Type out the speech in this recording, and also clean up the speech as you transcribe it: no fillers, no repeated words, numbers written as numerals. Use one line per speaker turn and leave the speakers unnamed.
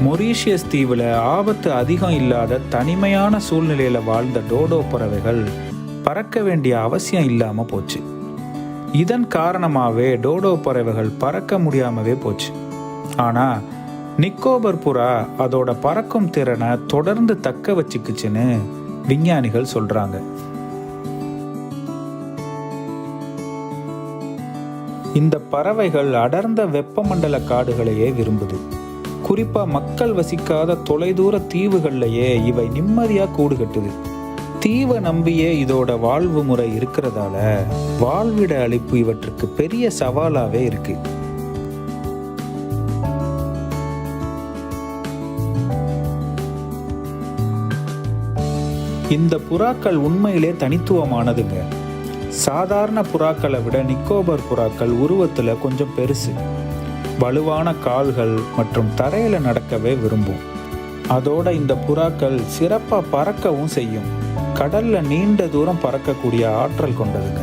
Mauritius தீவில் ஆபத்து அதிகம் இல்லாத தனிமையான சூழ்நிலையில் வாழ்ந்த டோடோ பறவைகள் பறக்க வேண்டிய அவசியம் இல்லாமல் போச்சு. இதன் காரணமாகவே டோடோ பறவைகள் பறக்க முடியாமவே போச்சு. ஆனால் நிக்கோபர் புறா அதோட பறக்கும் திறனை தொடர்ந்து தக்க வச்சுக்குச்சுன்னு விஞ்ஞானிகள் சொல்கிறாங்க. இந்த பறவைகள் அடர்ந்த வெப்பமண்டல காடுகளையே விரும்புது. குறிப்பாக மக்கள் வசிக்காத தொலைதூர தீவுகள்லையே இவை நிம்மதியாக கூடு கட்டுது. தீவை நம்பியே இதோட வாழ்வு முறை இருக்கிறதால வாழ்விட அழிப்பு இவற்றுக்கு பெரிய சவாலாகவே இருக்கு. இந்த புறாக்கள் உண்மையிலே தனித்துவமானதுங்க. சாதாரண புறாக்களை விட நிக்கோபர் புறாக்கள் உருவத்தில் கொஞ்சம் பெருசு, வலுவான கால்கள் மற்றும் தரையில் நடக்கவே விரும்பும். அதோட இந்த புறாக்கள் சிறப்பாக பறக்கவும் செய்யும். கடல்ல நீண்ட தூரம் பறக்கக்கூடிய ஆற்றல் கொண்டதுங்க.